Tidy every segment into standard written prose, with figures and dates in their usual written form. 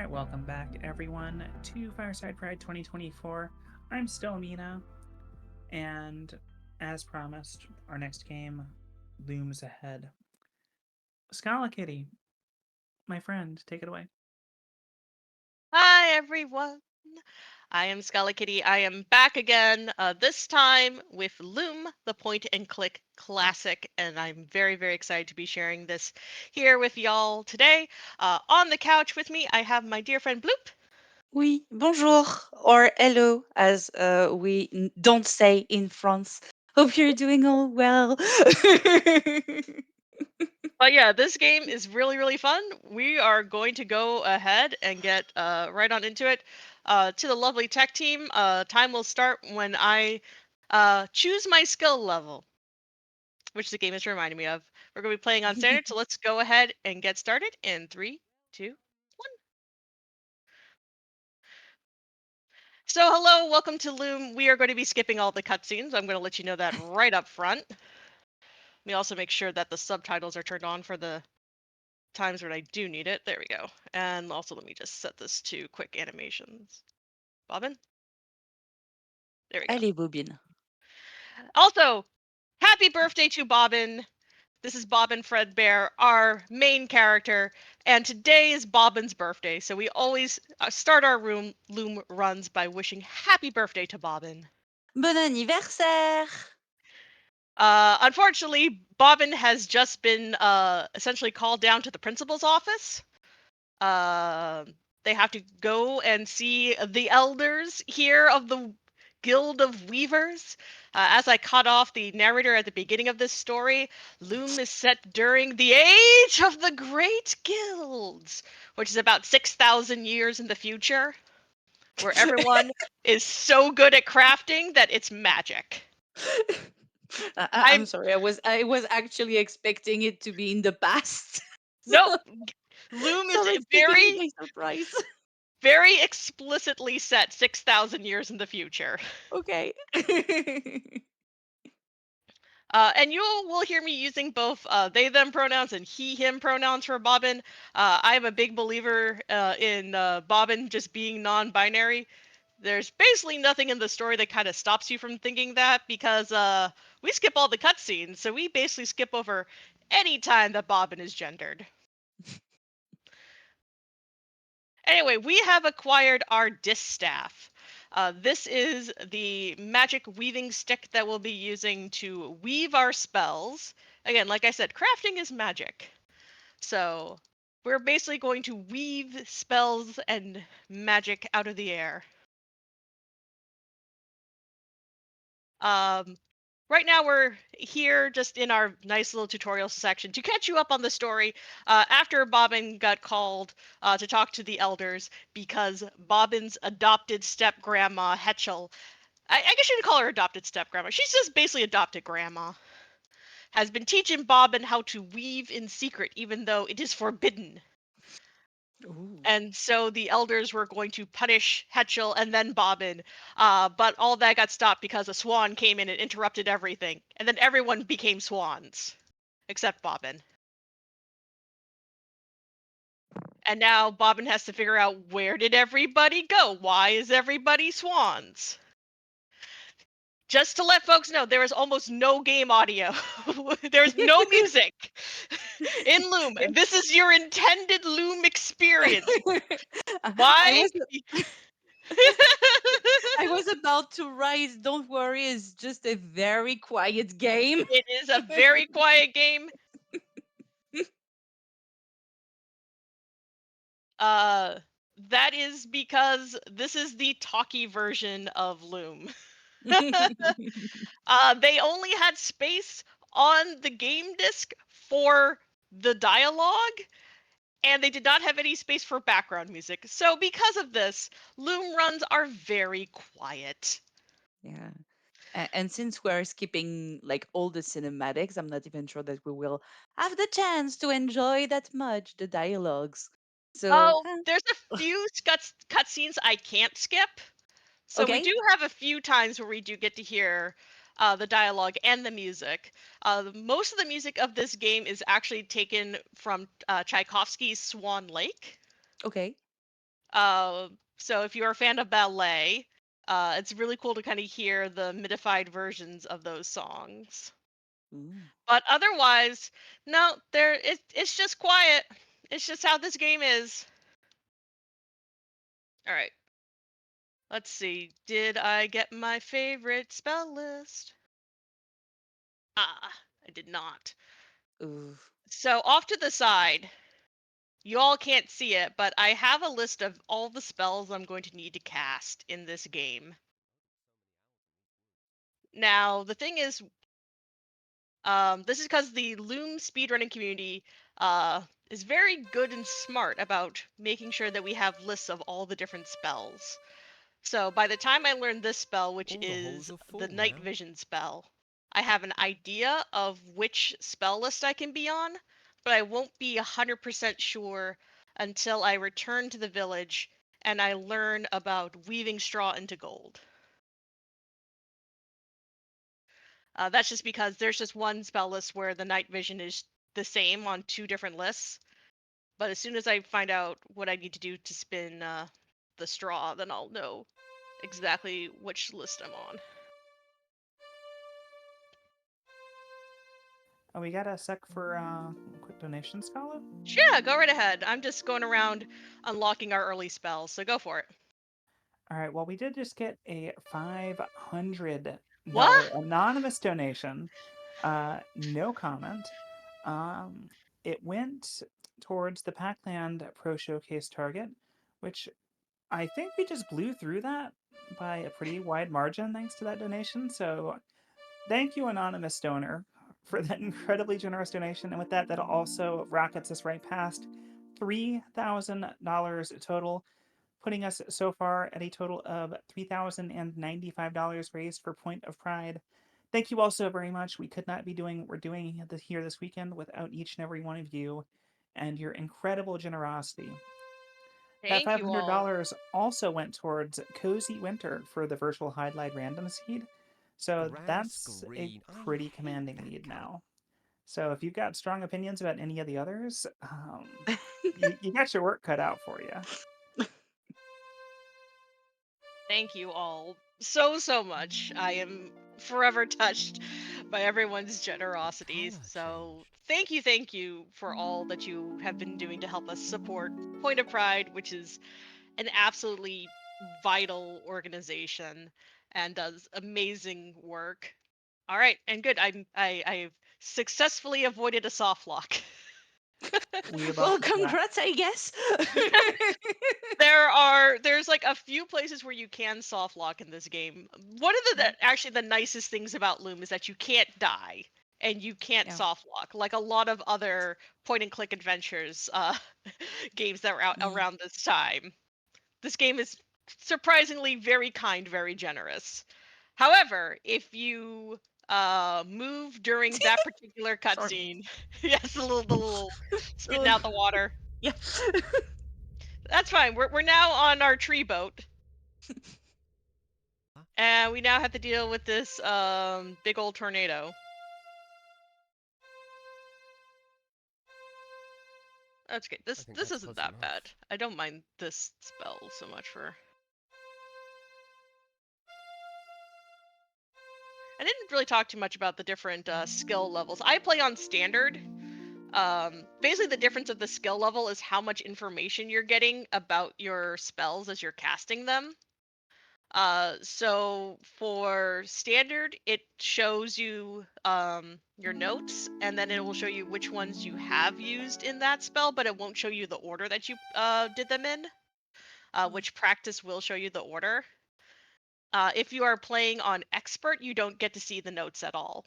right, welcome back everyone to Fireside Pride 2024. I'm still Mina, and as promised, our next game looms ahead. SchalaKitty, my friend, take it away. Hi everyone. I am SchalaKitty. I am back again, this time with Loom, the point and click classic, and I'm very, very excited to be sharing this here with y'all today. On the couch with me, I have my dear friend Bloop. Oui, bonjour or hello, as we don't say in France. Hope you're doing all well. But yeah, this game is really, really fun. We are going to go ahead and get right on into it. To the lovely tech team, time will start when I choose my skill level, which the game is reminding me of. We're going to be playing on standard, so let's go ahead and get started in 3, 2, 1. So, hello, welcome to Loom. We are going to be skipping all the cutscenes. I'm going to let you know that right up front. Let me also make sure that the subtitles are turned on for the times when I do need it. There we go. And also, let me just set this to quick animations. Bobbin? There we go. Allez, Bobine. Also, happy birthday to Bobbin. This is Bobbin Fredbear, our main character, and today is Bobbin's birthday, so we always start our Loom runs by wishing happy birthday to Bobbin. Bon anniversaire! Unfortunately, Bobbin has just been essentially called down to the principal's office. Uh, they have to go and see the elders here of the Guild of Weavers. As I cut off the narrator at the beginning of this story, Loom is set during the Age of the Great Guilds, which is about 6,000 years in the future, where everyone is so good at crafting that it's magic. I'm I'm sorry, I was actually expecting it to be in the past. so, Nope. Loom is so it's taking me very, by surprise. very explicitly set 6,000 years in the future. Okay. And you will hear me using both they them pronouns and he him pronouns for Bobbin. I am a big believer in Bobbin just being non-binary. There's basically nothing in the story that kind of stops you from thinking that because we skip all the cutscenes, so we basically skip over any time that Bobbin is gendered. Anyway, we have acquired our distaff. This is the magic weaving stick that we'll be using to weave our spells. Again, like I said, crafting is magic. So we're basically going to weave spells and magic out of the air. Um, right now we're here just in our nice little tutorial section to catch you up on the story after Bobbin got called to talk to the elders because Bobbin's adopted step grandma Hetchel, I guess you could call her adopted step grandma, she's just basically adopted grandma, has been teaching Bobbin how to weave in secret even though it is forbidden. Ooh. And so the elders were going to punish Hetchel and then Bobbin, but all that got stopped because a swan came in and interrupted everything, and then everyone became swans, except Bobbin. And now Bobbin has to figure out where did everybody go? Why is everybody swans? Just to let folks know, there is almost no game audio. There's no music in Loom. This is your intended Loom experience. I Why? was I was about to write, don't worry, it's just a very quiet game. It is a very quiet game. Uh, that is because this is the talkie version of Loom. They only had space on the game disc for the dialogue, and they did not have any space for background music. So because of this, Loom runs are very quiet. Yeah. And since we're skipping like all the cinematics, I'm not even sure that we will have the chance to enjoy that much the dialogues. So, Oh, there's a few cutscenes I can't skip. So we okay. do have a few times where we do get to hear the dialogue and the music. Most of the music of this game is actually taken from Tchaikovsky's Swan Lake. Okay. So if you're a fan of ballet, it's really cool to kind of hear the modified versions of those songs. Ooh. But otherwise, no, it's just quiet. It's just how this game is. All right. Let's see. Did I get my favorite spell list? Ah, I did not. Ooh. So off to the side, you all can't see it, but I have a list of all the spells I'm going to need to cast in this game. Now, the thing is, this is because the Loom speedrunning community is very good and smart about making sure that we have lists of all the different spells. So by the time I learn this spell, which All the holes is are the full night now. vision spell, I have an idea of which spell list I can be on, but I won't be 100% sure until I return to the village and I learn about weaving straw into gold. That's just because there's just one spell list where the night vision is the same on two different lists. But as soon as I find out what I need to do to spin the straw, then I'll know exactly which list I'm on. Oh, we got a sec for a quick donation, Scala? Yeah, go right ahead. I'm just going around unlocking our early spells, so go for it. All right, well, we did just get a $500 What? anonymous donation. No comment. It went towards the Packland Pro Showcase target, which I think we just blew through that by a pretty wide margin thanks to that donation. So thank you, anonymous donor, for that incredibly generous donation. And with that, that also rockets us right past $3,000 total, putting us so far at a total of $3,095 raised for Point of Pride. Thank you all so very much. We could not be doing what we're doing here this weekend without each and every one of you and your incredible generosity. That Thank you all. $500 also went towards Cozy Winter for the virtual highlight random seed. So Grass that's a green. I pretty hate commanding that lead color. now. So if you've got strong opinions about any of the others, you got your work cut out for you. Thank you all so much. I am forever touched by everyone's generosity. Color So changed. thank you for all that you have been doing to help us support Point of Pride, which is an absolutely vital organization and does amazing work. All right, and good. I've successfully avoided a soft lock. We love Well, that. congrats, I guess. There's like a few places where you can soft lock in this game. One of actually the nicest things about Loom is that you can't die and you can't Yeah. soft lock like a lot of other point and click adventures games that were out Mm. around this time. This game is surprisingly very kind, very generous. However, if you move during that particular Sorry. cutscene, yes, the little spitting out the water. Yeah. That's fine. We're now on our tree boat, and we now have to deal with this big old tornado. That's good. I This think this that's isn't close that bad. enough. I don't mind this spell so much for. I didn't really talk too much about the different skill levels. I play on standard. Basically, the difference of the skill level is how much information you're getting about your spells as you're casting them. So for standard, it shows you your notes, and then it will show you which ones you have used in that spell, but it won't show you the order that you did them in. Which practice will show you the order. If you are playing on expert, you don't get to see the notes at all.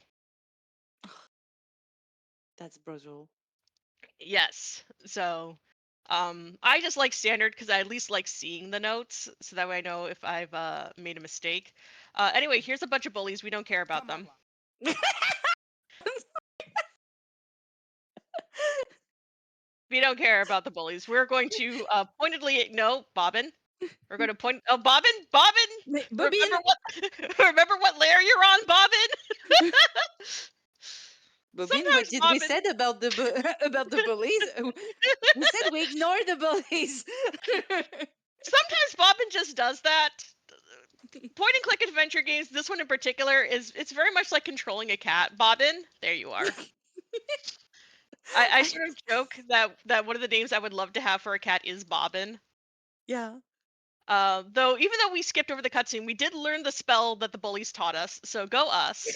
That's brutal. Yes. So I just like standard because I at least like seeing the notes, so that way I know if I've made a mistake. Anyway, here's a bunch of bullies. We don't care about them. We don't care about the bullies. We're going to pointedly no, Bobbin. We're going to point. Oh, Bobbin, Bobbin. Bobin, Remember what? Remember what layer you're on, Bobbin. Bobin, what Sometimes did we Bobbin. said about about the bullies? We said we ignore the bullies. Sometimes Bobbin just does that. Point and click adventure games, this one in particular, it's very much like controlling a cat. Bobbin, there you are. I sort of joke that one of the names I would love to have for a cat is Bobbin. Yeah. Though even though we skipped over the cutscene, we did learn the spell that the bullies taught us. So go us.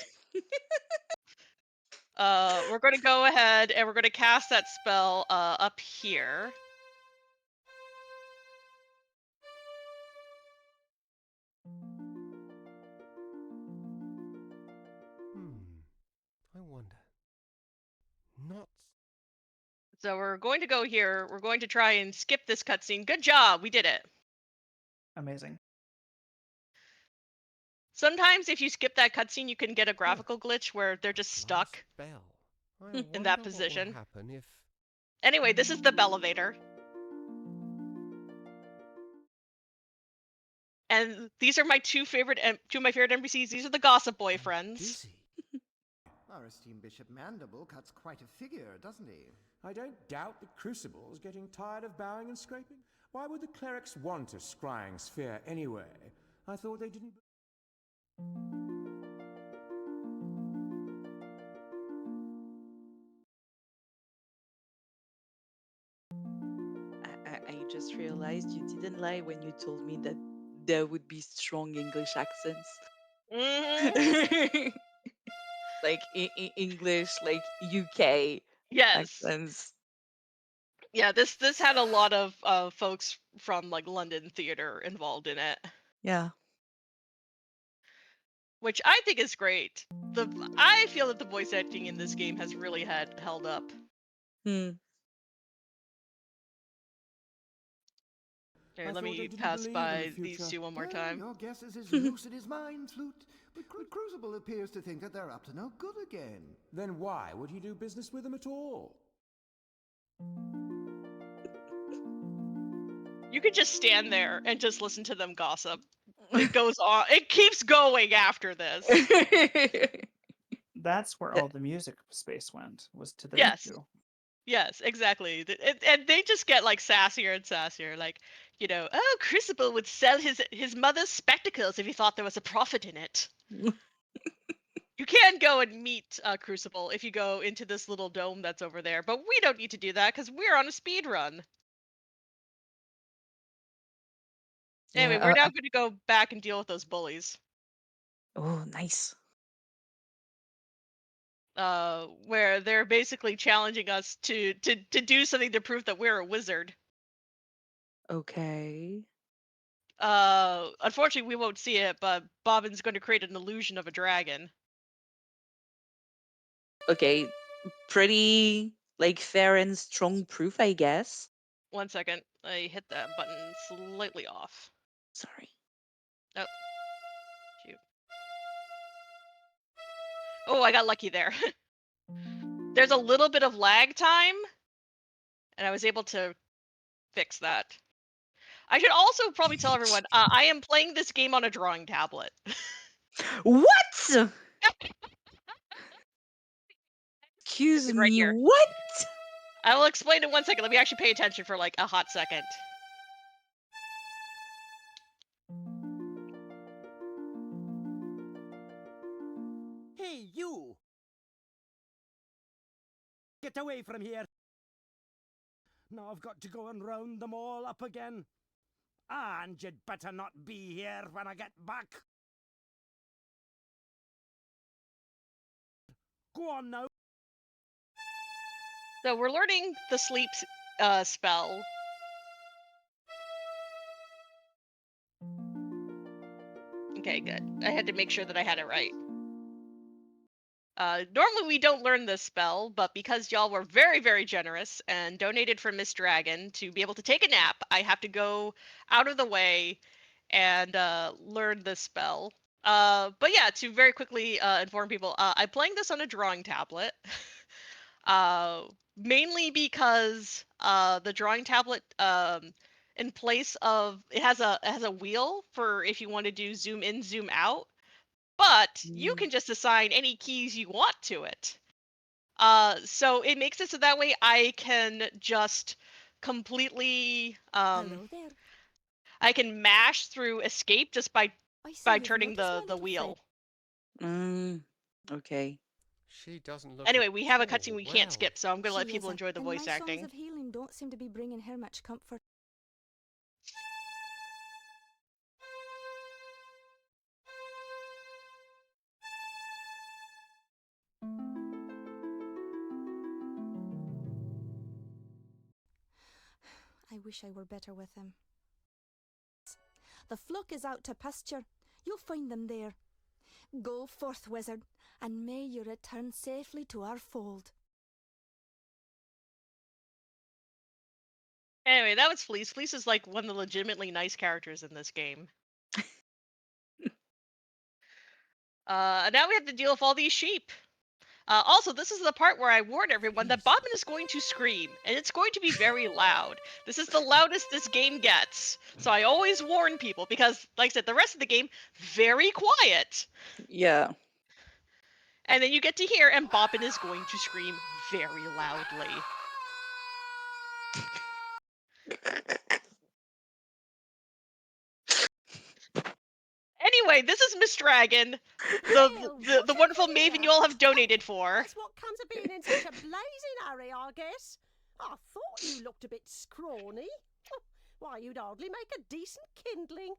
We're going to go ahead and we're going to cast that spell up here. I wonder. Not. So we're going to go here. We're going to try and skip this cutscene. Good job, we did it. Amazing. Sometimes if you skip that cutscene, you can get a graphical glitch where they're just stuck Bell. I in wonder that what will position. happen if. Anyway, this is the Bellevator. And these are my two of my favorite NPCs. These are the gossip boyfriends. Dizzy. Our esteemed Bishop Mandible cuts quite a figure, doesn't he? I don't doubt the Crucible's getting tired of bowing and scraping. Why would the clerics want a scrying sphere anyway? I thought they didn't. I just realized you didn't lie when you told me that there would be strong English accents. Mm-hmm. Like English, like UK Yes. accents. Yeah, this had a lot of folks from like London theater involved in it, Yeah. which I think is great. I feel that the voice acting in this game has really held up. Here, let me pass by these two one more time. Your guess is as lucid as mine, Flute. But Crucible appears to think that they're up to no good again. Then why would he do business with them at all? You could just stand there and just listen to them gossip. It goes on. It keeps going after this. That's where all the music space went, was to the Yes. two. Yes, exactly. And they just get like sassier and sassier. Like, oh, Crucible would sell his mother's spectacles if he thought there was a profit in it. You can go and meet Crucible if you go into this little dome that's over there, but we don't need to do that because we're on a speed run. Anyway, Yeah, we're now going to go back and deal with those bullies. Oh, nice. Where they're basically challenging us to do something to prove that we're a wizard. Okay. Unfortunately, we won't see it, but Bobbin's going to create an illusion of a dragon. Okay. Pretty like fair and strong proof, I guess. 1 second. I hit that button slightly off. Sorry. Oh. Shoot. Oh, I got lucky there. There's a little bit of lag time, and I was able to fix that. I should also probably tell everyone, I am playing this game on a drawing tablet. What? Excuse Right me, here. what? I will explain in 1 second. Let me actually pay attention for like a hot second. Hey, you! Get away from here! Now I've got to go and round them all up again. And you'd better not be here when I get back. Go on now. So we're learning the sleep spell. Okay, good. I had to make sure that I had it right. Normally we don't learn this spell, but because y'all were very, very generous and donated for Miss Dragon to be able to take a nap, I have to go out of the way and learn this spell. But yeah, to very quickly inform people, I'm playing this on a drawing tablet. Mainly because the drawing tablet, in place of it has a wheel for if you want to do zoom in, zoom out, but you can just assign any keys you want to it. So it makes it so that way I can just completely Hello there. I can mash through escape just by I see by you've turning noticed my the little friend. wheel. Mm, okay. She doesn't look Anyway, at we have a all cutscene we can't well. skip, so I'm gonna let She people isn't, enjoy the and my voice songs acting. of healing don't seem to be bringing her much comfort. I wish I were better with him. The flock is out to pasture. You'll find them there. Go forth, wizard, and may you return safely to our fold. Anyway, that was Fleece. Fleece is like one of the legitimately nice characters in this game. Now we have to deal with all these sheep. Also, this is the part where I warn everyone that Bobbin is going to scream, and it's going to be very loud. This is the loudest this game gets, so I always warn people because, like I said, the rest of the game very quiet, Yeah. and then you get to hear, and Bobbin is going to scream very loudly. Anyway, this is Miss Dragon, the wonderful maven you all have donated for. That's what comes of being in such a blazing hurry, I guess. I thought you looked a bit scrawny. Why, you'd hardly make a decent kindling.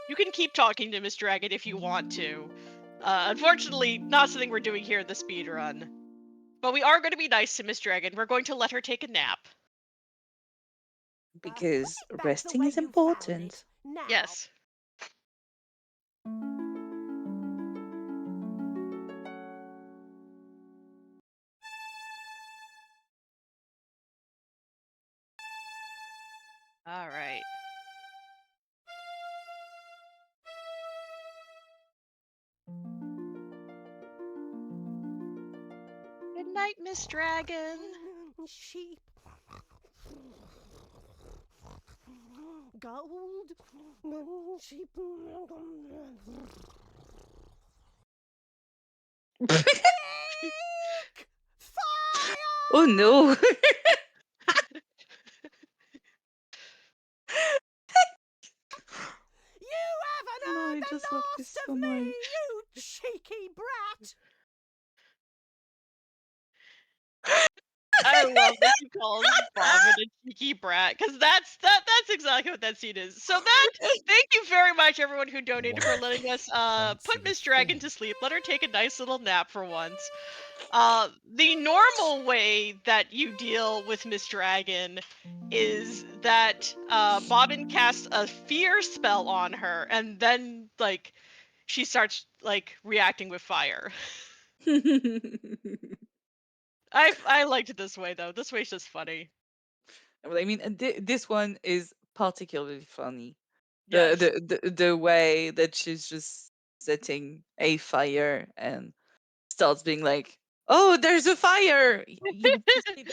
You can keep talking to Miss Dragon if you want to. Unfortunately, not something we're doing here in the speed run. But we are going to be nice to Miss Dragon. We're going to let her take a nap. Because Put it back the resting way is you found important. it. Now. Yes. All right. Good night, Miss Dragon. Sheep. Gold. Sheep. Fire! Oh no. You haven't No, heard I the just love this last so of me, much. you cheeky brat! I love that you call Bobbin a cheeky brat, because that's exactly what that scene is. So thank you very much everyone who donated for Wonderful. letting us Can't see put a Miss Dragon thing. to sleep. Let her take a nice little nap for once. The normal way that you deal with Miss Dragon is that Bobbin casts a fear spell on her, and then like she starts like reacting with fire. I liked it this way though. This way's just funny. Well, I mean, this one is particularly funny. Yes. The way that she's just setting a fire and starts being like, "Oh, there's a fire! You just be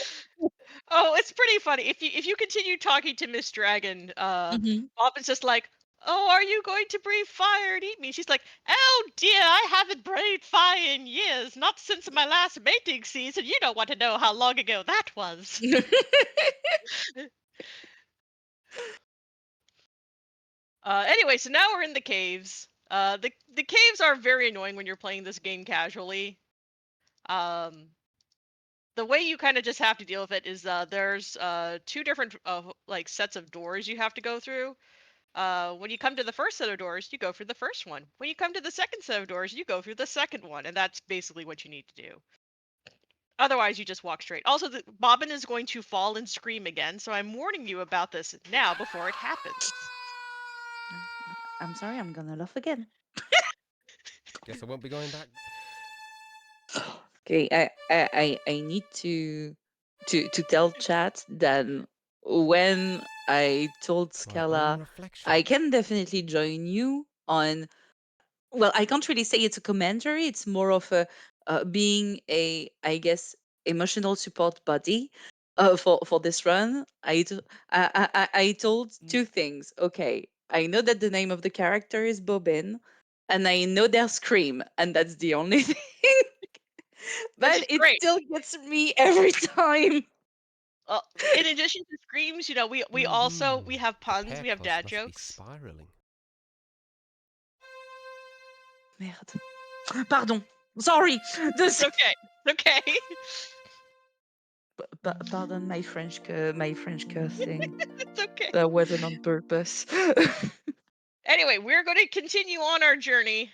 Oh, it's pretty funny. If you continue talking to Miss Dragon, Mhm. Bobbin's just like, "Oh, are you going to breathe fire and eat me?" She's like, "Oh dear, I haven't breathed fire in years, not since my last mating season. You don't want to know how long ago that was." Anyway, so now we're in the caves. The caves are very annoying when you're playing this game casually. Um, the way you kind of just have to deal with it is there's two different like sets of doors you have to go through. When you come to the first set of doors, you go through the first one. When you come to the second set of doors, you go through the second one, and that's basically what you need to do. Otherwise, you just walk straight. Also, Bobbin is going to fall and scream again, so I'm warning you about this now before it happens. I'm sorry, I'm gonna laugh again. Guess I won't be going back. Okay, I need to tell chat that when I told My own Scala reflection. I can definitely join you on, well, I can't really say it's a commentary. It's more of a being a, I guess, emotional support buddy for this run. I told two things. Okay, I know that the name of the character is Bobin, and I know their scream, and that's the only thing. This Man, is it great. still gets me every time. In addition to screams, you know, we also we have puns, Pear we have cost dad must be jokes. spiraling. Merde. Pardon. Sorry. It's okay. It's okay. Pardon my French cursing. It's okay. That wasn't on purpose. Anyway, we're going to continue on our journey.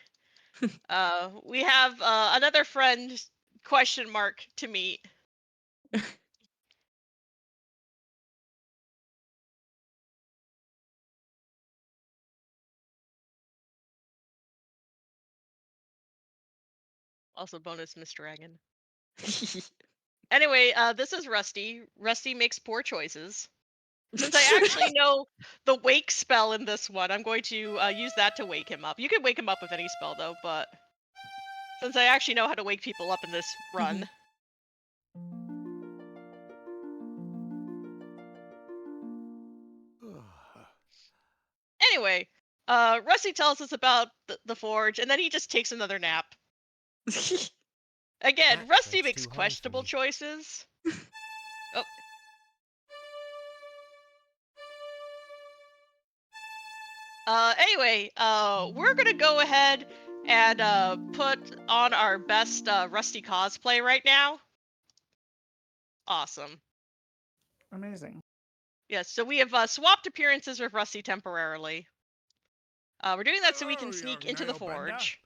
We have another friend question mark to meet. Also bonus Miss Dragon. Anyway, this is Rusty. Rusty makes poor choices. Since I actually know the wake spell in this one, I'm going to use that to wake him up. You can wake him up with any spell though, but since I actually know how to wake people up in this run. Anyway, Rusty tells us about the forge, and then he just takes another nap. Again, That Rusty thread's makes too high for questionable me. choices. Oh. Anyway, we're gonna go ahead and put on our best Rusty cosplay right now. Awesome. Amazing. Yes, so we have swapped appearances with Rusty temporarily. We're doing that so we can sneak into the forge.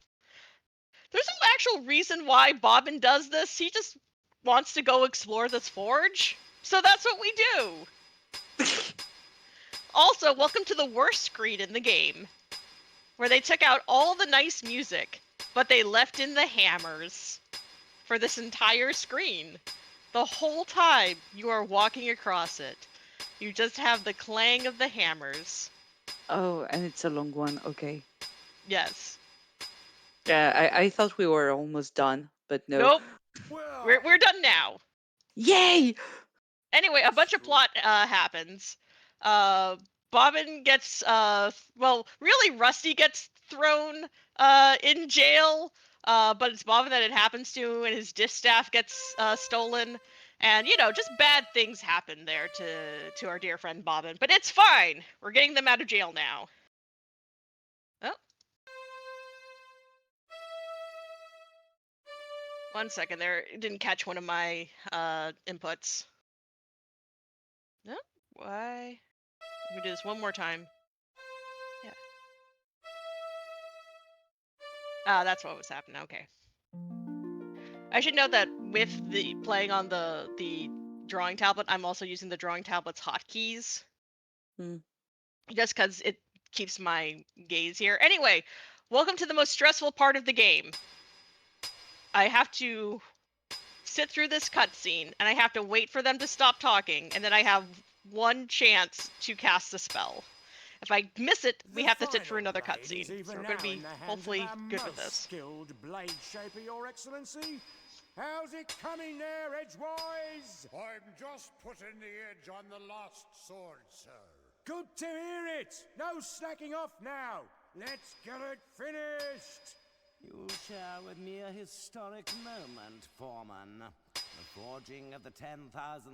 There's no actual reason why Bobbin does this. He just wants to go explore this forge. So that's what we do. Also, welcome to the worst screen in the game, where they took out all the nice music, but they left in the hammers for this entire screen. The whole time you are walking across it, you just have the clang of the hammers. Oh, and it's a long one. Okay. Yes. Yeah, I thought we were almost done, but no. Nope. We're done now. Yay! Anyway, a bunch of plot happens. Bobbin gets well, really Rusty gets thrown in jail. But it's Bobbin that it happens to, and his distaff gets stolen, and you know, just bad things happen there to our dear friend Bobbin. But it's fine. We're getting them out of jail now. Oh. One second there. It didn't catch one of my inputs. No? Why? Let me do this one more time. Yeah. Ah, that's what was happening. Okay. I should note that with the playing on the drawing tablet, I'm also using the drawing tablet's hotkeys. Just because it keeps my gaze here. Anyway, welcome to the most stressful part of the game. I have to sit through this cutscene, and I have to wait for them to stop talking, and then I have one chance to cast the spell. If I miss it, we have to sit through another cutscene. So we're going to be hopefully good with this. Skilled blade shaper, Your Excellency. How's it coming there, Edgewise? I'm just putting the edge on the last sword, sir. Good to hear it. No slacking off now. Let's get it finished. You'll share with me a historic moment, Foreman. The forging of the 10,000th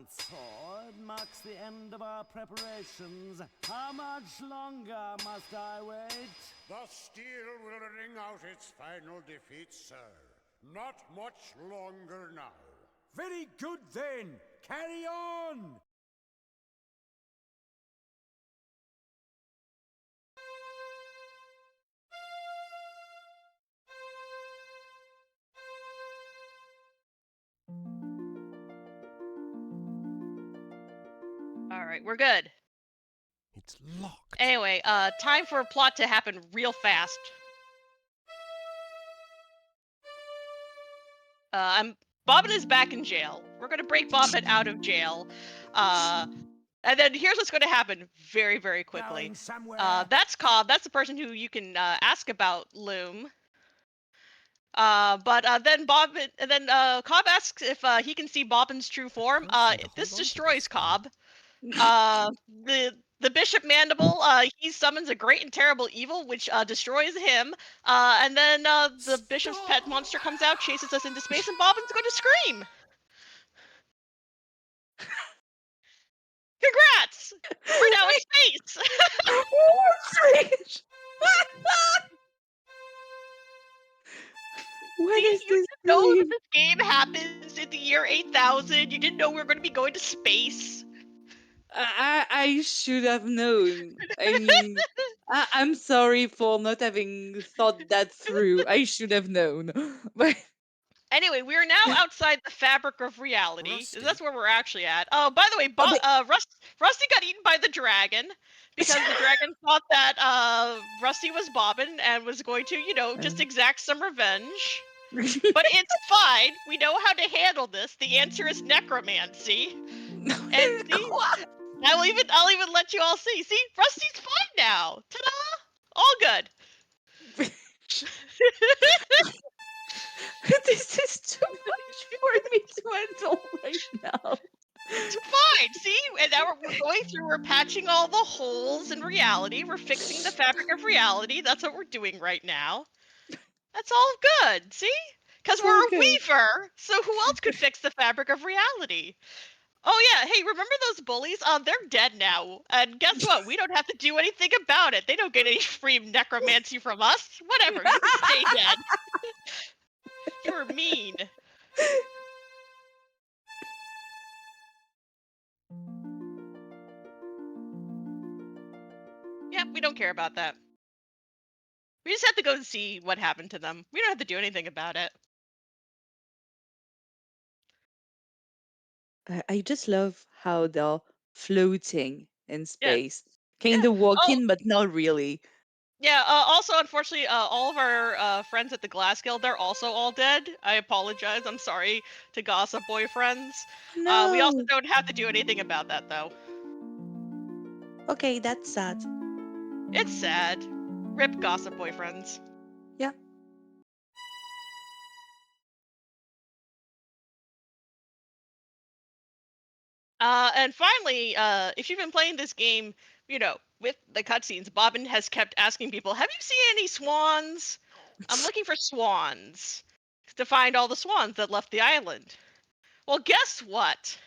sword marks the end of our preparations. How much longer must I wait? The steel will ring out its final defeat, sir. Not much longer now. Very good then. Carry on. Alright, we're good. It's locked. Anyway, time for a plot to happen real fast. Bobbin is back in jail. We're gonna break Bobbin out of jail. And then here's what's gonna happen very, very quickly. Going somewhere. That's Cobb. That's the person who you can ask about Loom. But then Cobb asks if he can see Bobbin's true form. This destroys Cobb. the Bishop Mandible, he summons a great and terrible evil, which destroys him. And then the Bishop's pet monster comes out, chases us into space, and Bobbin's going to scream. Congrats! We're now in space! What is You this didn't know that game? this game happens in the year 8000. You didn't know we were going to be going to space. I should have known. I mean, I'm sorry for not having thought that through. I should have known. But Anyway, we are now outside the fabric of reality. Rusty? That's where we're actually at. Oh, by the way, Rusty got eaten by the dragon because the dragon thought that Rusty was Bobbin and was going to, just exact some revenge. But it's fine. We know how to handle this. The answer is necromancy. And see, I'll even let you all see. See, Rusty's fine now. Ta-da! All good. This is too much for me to handle right now. It's fine, see? And now we're going through, we're patching all the holes in reality. We're fixing the fabric of reality. That's what we're doing right now. That's all good, see? Because we're a weaver, so who else could fix the fabric of reality? Oh yeah, hey, remember those bullies? They're dead now. And guess what? We don't have to do anything about it. They don't get any free necromancy from us. Whatever, you can stay dead. You're mean. Yeah, we don't care about that. We just have to go and see what happened to them. We don't have to do anything about it. I just love how they're floating in Yeah. space. Kind of walking, but not really. Yeah, also, unfortunately, all of our friends at the Glass Guild, they're also all dead. I apologize. I'm sorry to Gossip Boyfriends. No. We also don't have to do anything about that, though. Okay, that's sad. It's sad. Rip Gossip Boyfriends. Yeah. And finally, if you've been playing this game, with the cutscenes, Bobbin has kept asking people, have you seen any swans? I'm looking for swans to find all the swans that left the island. Well, guess what?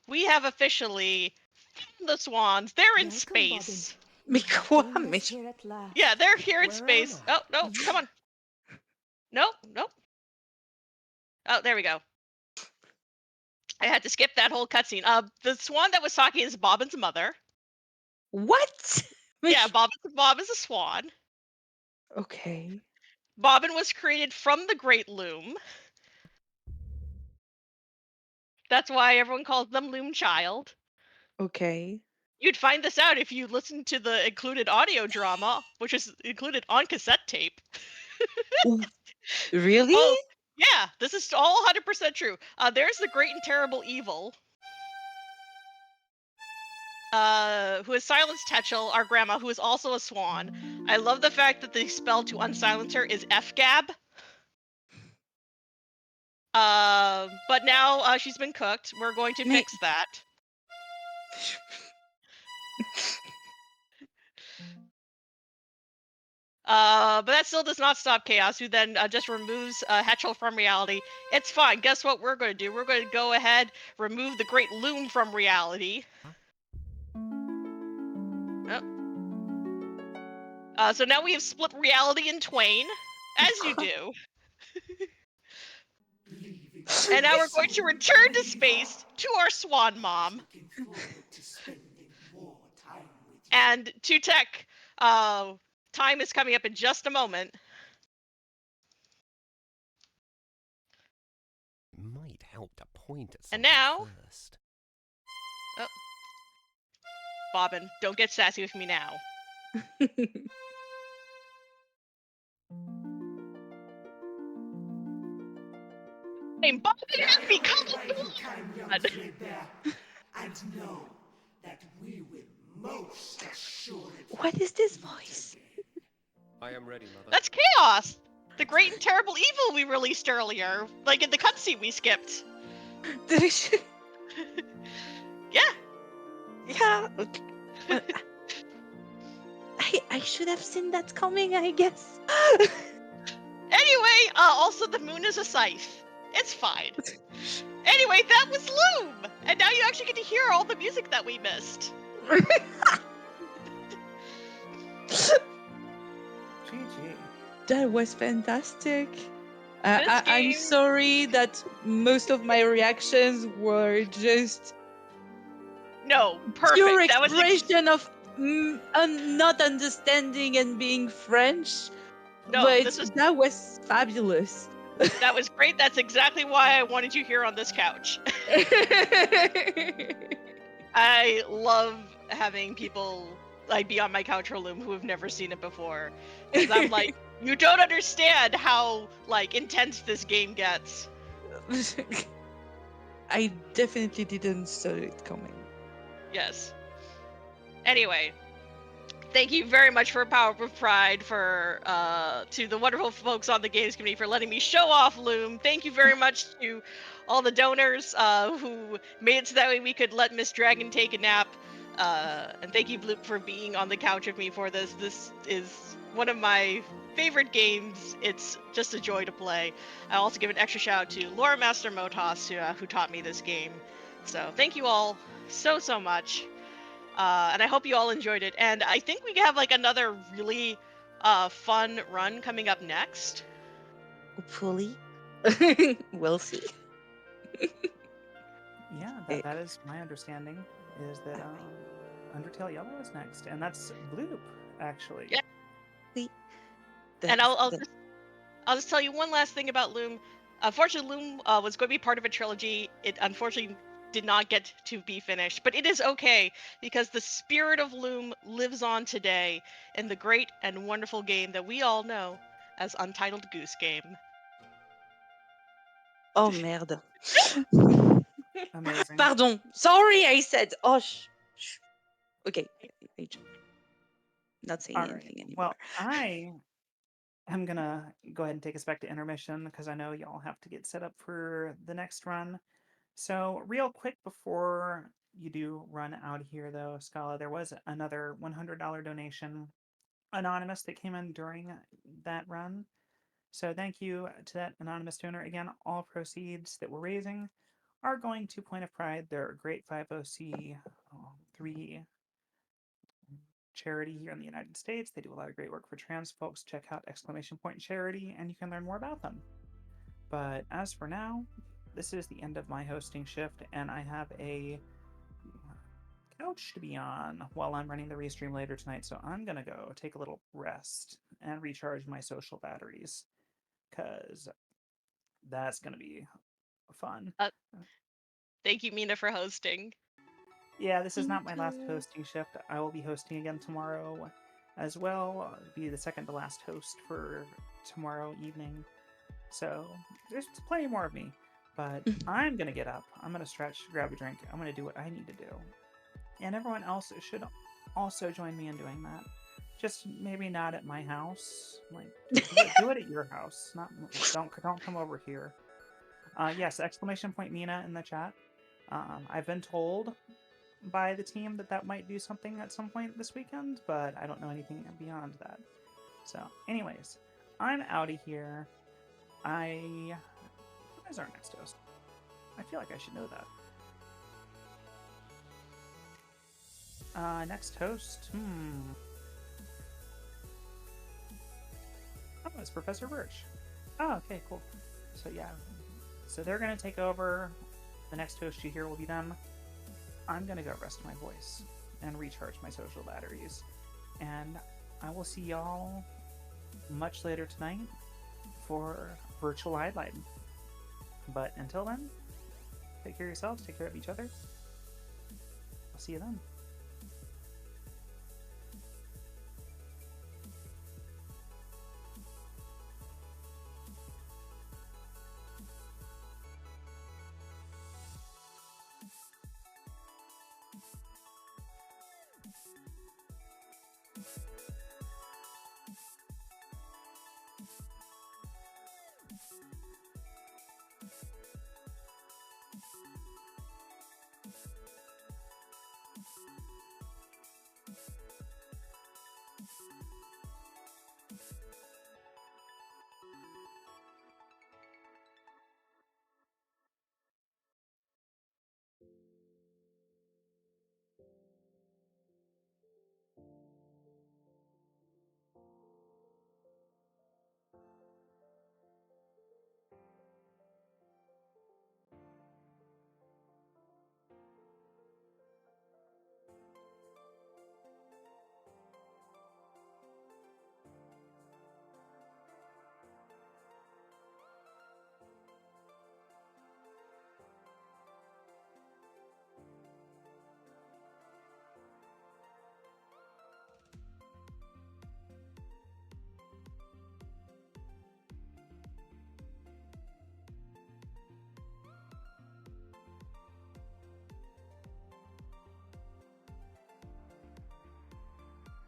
We have officially found the swans. They're in space. Yeah, they're here in space. Oh, no, come on. Nope. Oh, there we go. I had to skip that whole cutscene. The swan that was talking is Bobbin's mother. What? Yeah, Bob is a swan. Okay. Bobbin was created from the Great Loom. That's why everyone calls them Loom Child. Okay. You'd find this out if you listened to the included audio drama, which is included on cassette tape. Really? Oh, yeah, this is all 100% true. There's the Great and Terrible Evil, who has silenced Tetchel, our grandma, who is also a swan. I love the fact that the spell to unsilence her is FGAB. But now she's been cooked. We're going to fix that. But that still does not stop Chaos, who then just removes Hetchel from reality. It's fine. Guess what we're going to do? We're going to go ahead, remove the Great Loom from reality. Oh. So now we have split reality in twain, as you do. And now we're going to return to space to our swan mom. And to Tech, time is coming up in just a moment. Might help to point at And something now, first. oh, Bobbin, don't get sassy with me now. And Bobbin has become a and know that we will most assuredly. What is this voice? I am ready, Mother. That's Chaos! The Great and Terrible Evil we released earlier. Like in the cutscene we skipped. Did I? Yeah. Yeah. Well, I should have seen that coming, I guess. Anyway, also the moon is a scythe. It's fine. Anyway, that was Loom! And now you actually get to hear all the music that we missed. GG. That was fantastic. This I'm game- sorry that most of my reactions were just No, pure perfect. That was expression of not understanding and being French. No, But this was that was fabulous. that was great. That's exactly why I wanted you here on this couch. I love having people like be on my couch for Loom who have never seen it before, because I'm like, you don't understand how like intense this game gets. I definitely didn't saw it coming. Yes. Anyway, thank you very much for Power of Pride for to the wonderful folks on the games community for letting me show off Loom. Thank you very much to all the donors who made it so that way we could let Miss Dragon take a nap. And thank you, Bloop, for being on the couch with me for this. This is one of my favorite games. It's just a joy to play. I also give an extra shout out to Laura Master Motos who taught me this game. So thank you all so much. And I hope you all enjoyed it. And I think we have like another really fun run coming up next. Hopefully. We'll see. Yeah, that is my understanding, is that Undertale Yellow is next, and that's Bloop, actually. Yeah. And I'll just tell you one last thing about Loom. Unfortunately, Loom was going to be part of a trilogy. It unfortunately did not get to be finished, but it is okay because the spirit of Loom lives on today in the great and wonderful game that we all know as Untitled Goose Game. Oh merde. Amazing. Pardon. Sorry, I said. Oh, shh. Okay. Not saying anything anymore. Well, I am gonna go ahead and take us back to intermission because I know y'all have to get set up for the next run. So, real quick before you do run out of here, though, Scala, there was another $100 donation anonymous that came in during that run. So, thank you to that anonymous donor. Again, all proceeds that we're raising are going to Point of Pride. They're a great 501c3 charity here in the United States. They do a lot of great work for trans folks. Check out exclamation point charity and you can learn more about them. But as for now, this is the end of my hosting shift, and I have a couch to be on while I'm running the restream later tonight. So I'm gonna go take a little rest and recharge my social batteries, because that's gonna be fun. Thank you, Mina, for hosting. Yeah, this is not my last hosting shift. I will be hosting again tomorrow as well. I'll be the second to last host for tomorrow evening. So there's plenty more of me. But I'm going to get up. I'm going to stretch, grab a drink. I'm going to do what I need to do. And everyone else should also join me in doing that. Just maybe not at my house. Like, do it at your house. Don't come over here. Yes, exclamation point Mina in the chat. I've been told by the team that might do something at some point this weekend, but I don't know anything beyond that. So, anyways, I'm out of here. Who is our next host? I feel like I should know that. Next host? Oh, it's Professor Birch. Oh, okay, cool. So yeah, so they're gonna take over. The next host you hear will be them. I'm gonna go rest my voice and recharge my social batteries. And I will see y'all much later tonight for virtual highlight. But until then, take care of yourselves, take care of each other. I'll see you then.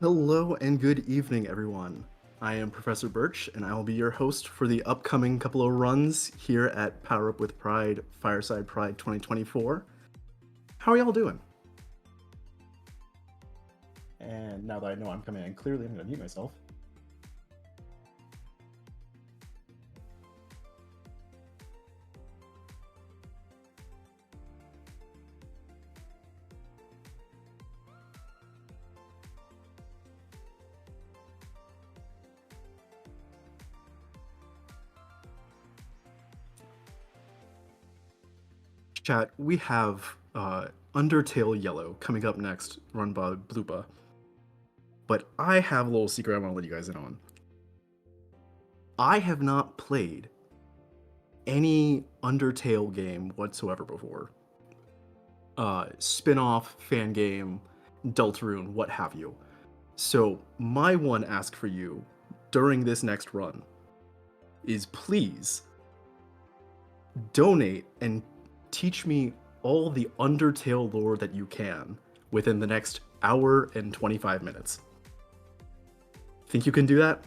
Hello and good evening, everyone. I am Professor Birch, and I will be your host for the upcoming couple of runs here at Power Up with Pride, Fireside Pride 2024. How are y'all doing? And now that I know I'm coming in clearly, I'm going to mute myself. Chat, we have Undertale Yellow coming up next, run by Bloopa. But I have a little secret I want to let you guys in on. I have not played any Undertale game whatsoever before. Spin-off, fan game, Deltarune, what have you. So my one ask for you during this next run is please donate and teach me all the Undertale lore that you can within the next hour and 25 minutes. Think you can do that?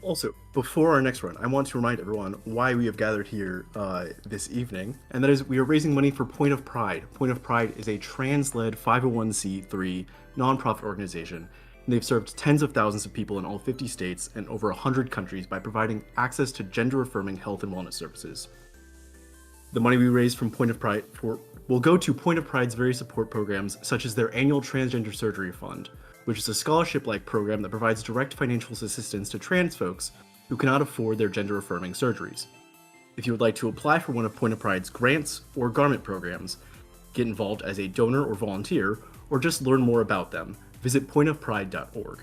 Also, before our next run, I want to remind everyone why we have gathered here this evening, and that is we are raising money for Point of Pride. Point of Pride is a trans-led 501c3 nonprofit organization, and they've served tens of thousands of people in all 50 states and over 100 countries by providing access to gender-affirming health and wellness services. The money we raise from Point of Pride will go to Point of Pride's various support programs, such as their annual Transgender Surgery Fund, which is a scholarship-like program that provides direct financial assistance to trans folks who cannot afford their gender-affirming surgeries. If you would like to apply for one of Point of Pride's grants or garment programs, get involved as a donor or volunteer, or just learn more about them, visit pointofpride.org.